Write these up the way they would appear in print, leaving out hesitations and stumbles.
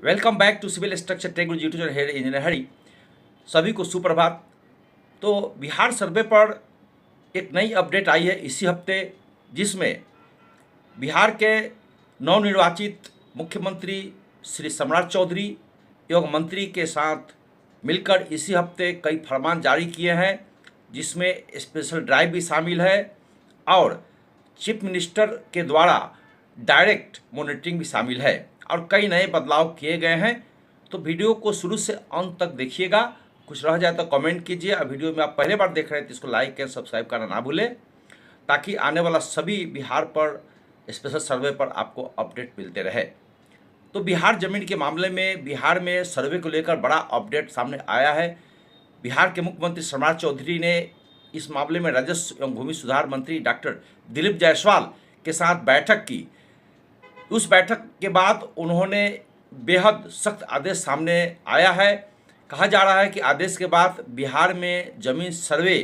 Welcome back to civil structure tech YouTube channel head engineer Hari. सभी को सुप्रभात। तो बिहार सर्वे पर एक नई अपडेट आई है इसी हफ्ते, जिसमें बिहार के नवनिर्वाचित मुख्यमंत्री श्री सम्राट चौधरी एवं मंत्री के साथ मिलकर इसी हफ्ते कई फरमान जारी किए हैं, जिसमें स्पेशल ड्राइव भी शामिल है और चीफ मिनिस्टर के द्वारा डायरेक्ट मॉनिटरिंग भी शामिल है और कई नए बदलाव किए गए हैं। तो वीडियो को शुरू से अंत तक देखिएगा, कुछ रह जाए तो कमेंट कीजिए और वीडियो में आप पहले बार देख रहे हैं तो इसको लाइक एंड सब्सक्राइब करना ना भूलें, ताकि आने वाला सभी बिहार पर स्पेशल सर्वे पर आपको अपडेट मिलते रहे। तो बिहार जमीन के मामले में बिहार में सर्वे को लेकर बड़ा अपडेट सामने आया है। बिहार के मुख्यमंत्री सम्राट चौधरी ने इस मामले में राजस्व एवं भूमि सुधार मंत्री डॉक्टर दिलीप जायसवाल के साथ बैठक की। उस बैठक के बाद उन्होंने बेहद सख्त आदेश सामने आया है। कहा जा रहा है कि आदेश के बाद बिहार में जमीन सर्वे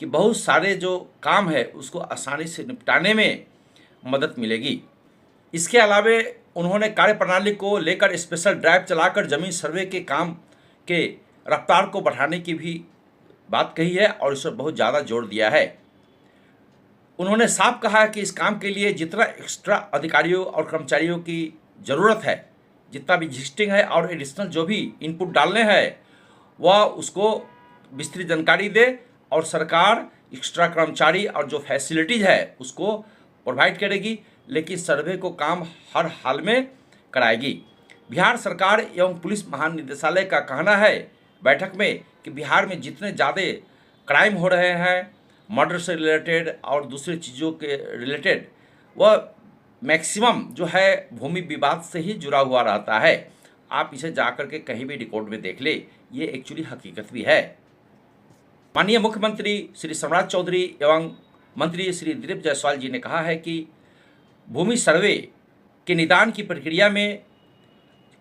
की बहुत सारे जो काम है उसको आसानी से निपटाने में मदद मिलेगी। इसके अलावा उन्होंने कार्यप्रणाली को लेकर स्पेशल ड्राइव चलाकर जमीन सर्वे के काम के रफ्तार को बढ़ाने की भी बात कही है और इस पर बहुत ज़्यादा जोर दिया है। उन्होंने साफ कहा है कि इस काम के लिए जितना एक्स्ट्रा अधिकारियों और कर्मचारियों की ज़रूरत है, जितना भी एग्जिस्टिंग है और एडिशनल जो भी इनपुट डालने हैं वह उसको विस्तृत जानकारी दे और सरकार एक्स्ट्रा कर्मचारी और जो फैसिलिटीज़ है उसको प्रोवाइड करेगी, लेकिन सर्वे को काम हर हाल में कराएगी। बिहार सरकार एवं पुलिस महानिदेशालय का कहना है बैठक में कि बिहार में जितने ज़्यादा क्राइम हो रहे हैं, मर्डर से रिलेटेड और दूसरी चीज़ों के रिलेटेड, वह मैक्सिमम जो है भूमि विवाद से ही जुड़ा हुआ रहता है। आप इसे जाकर के कहीं भी रिकॉर्ड में देख ले, ये एक्चुअली हकीकत भी है। माननीय मुख्यमंत्री श्री सम्राट चौधरी एवं मंत्री श्री दिलीप जायसवाल जी ने कहा है कि भूमि सर्वे के निदान की प्रक्रिया में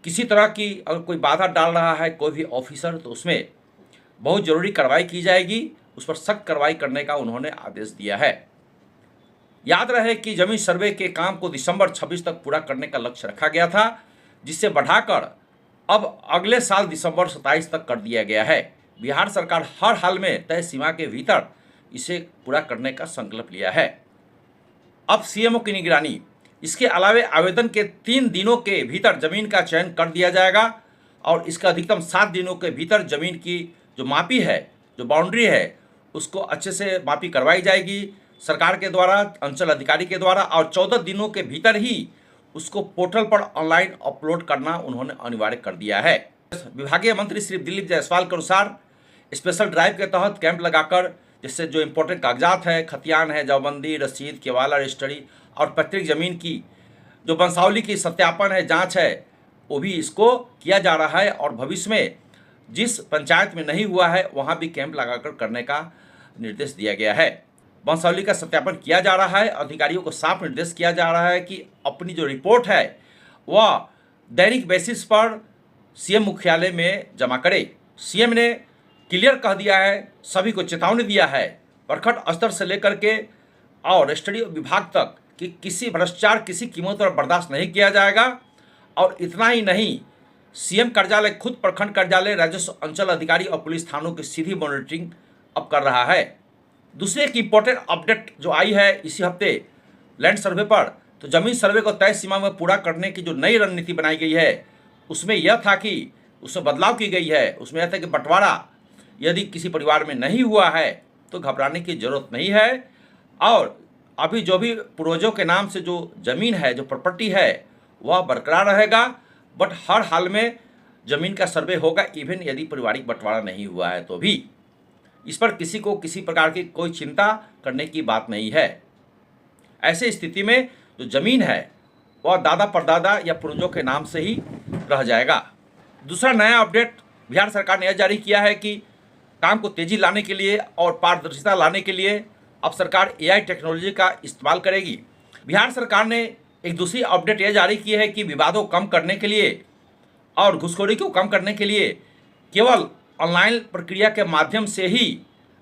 किसी तरह की अगर कोई बाधा डाल रहा है कोई भी ऑफिसर, तो उसमें बहुत ज़रूरी कार्रवाई की जाएगी, उस पर सख्त कार्रवाई करने का उन्होंने आदेश दिया है। याद रहे कि जमीन सर्वे के काम को दिसंबर 26 तक पूरा करने का लक्ष्य रखा गया था, जिसे बढ़ाकर अब अगले साल दिसंबर 27 तक कर दिया गया है। बिहार सरकार हर हाल में तय सीमा के भीतर इसे पूरा करने का संकल्प लिया है। अब सीएमओ की निगरानी, इसके अलावा आवेदन के 3 दिनों के भीतर जमीन का चयन कर दिया जाएगा और इसका अधिकतम 7 दिनों के भीतर जमीन की जो मापी है, जो बाउंड्री है, उसको अच्छे से मापी करवाई जाएगी सरकार के द्वारा, अंचल अधिकारी के द्वारा, और 14 दिनों के भीतर ही उसको पोर्टल पर ऑनलाइन अपलोड करना उन्होंने अनिवार्य कर दिया है। विभागीय मंत्री श्री दिलीप जायसवाल के अनुसार स्पेशल ड्राइव के तहत कैंप लगाकर जिससे जो इम्पोर्टेंट कागजात है, खतियान है, जमाबंदी, रसीद, केवाला, रजिस्ट्री और पैतृक जमीन की जो वंशावली की सत्यापन है, जाँच है, वो भी इसको किया जा रहा है और भविष्य में जिस पंचायत में नहीं हुआ है वहाँ भी कैंप लगाकर करने का निर्देश दिया गया है। वंशावली का सत्यापन किया जा रहा है। अधिकारियों को साफ निर्देश किया जा रहा है कि अपनी जो रिपोर्ट है वह दैनिक बेसिस पर सीएम मुख्यालय में जमा करे। सीएम ने क्लियर कह दिया है, सभी को चेतावनी दिया है, प्रखंड स्तर से लेकर के और रजिस्ट्री विभाग तक, कि किसी भ्रष्टाचार किसी कीमत पर बर्दाश्त नहीं किया जाएगा। और इतना ही नहीं, सीएम कार्यालय खुद प्रखंड कार्यालय, राजस्व, अंचल अधिकारी और पुलिस थानों की सीधी मॉनिटरिंग अब कर रहा है। दूसरी एक इम्पोर्टेंट अपडेट जो आई है इसी हफ्ते लैंड सर्वे पर, तो जमीन सर्वे को तय सीमा में पूरा करने की जो नई रणनीति बनाई गई है उसमें यह था कि उसमें बदलाव की गई है। उसमें यह था कि बंटवारा यदि किसी परिवार में नहीं हुआ है तो घबराने की ज़रूरत नहीं है, और अभी जो भी पूर्वजों के नाम से जो ज़मीन है, जो प्रॉपर्टी है, वह बरकरार रहेगा। बट हर हाल में ज़मीन का सर्वे होगा, इवन यदि पारिवारिक बंटवारा नहीं हुआ है तो भी। इस पर किसी को किसी प्रकार की कोई चिंता करने की बात नहीं है। ऐसे स्थिति में जो ज़मीन है वह दादा परदादा या पूर्वजों के नाम से ही रह जाएगा। दूसरा नया अपडेट बिहार सरकार ने यह जारी किया है कि काम को तेज़ी लाने के लिए और पारदर्शिता लाने के लिए अब सरकार एआई टेक्नोलॉजी का इस्तेमाल करेगी। बिहार सरकार ने एक दूसरी अपडेट यह जारी की है कि विवादों को कम करने के लिए और घूसखोरी को कम करने के लिए केवल ऑनलाइन प्रक्रिया के माध्यम से ही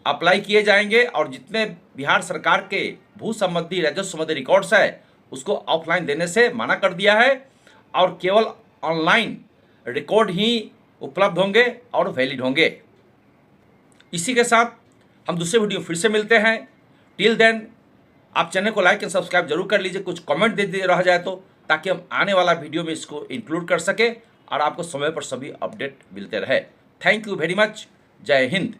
अप्लाई किए जाएंगे और जितने बिहार सरकार के भू संबंधी, राजस्व संबंधी रिकॉर्ड्स है उसको ऑफलाइन देने से मना कर दिया है और केवल ऑनलाइन रिकॉर्ड ही उपलब्ध होंगे और वैलिड होंगे। इसी के साथ हम दूसरे वीडियो फिर से मिलते हैं। टिल देन आप चैनल को लाइक एंड सब्सक्राइब जरूर कर लीजिए, कुछ कमेंट दे दिए रह जाए तो, ताकि हम आने वाला वीडियो में इसको इंक्लूड कर सके और आपको समय पर सभी अपडेट मिलते रहे। Thank you very much. जय हिंद।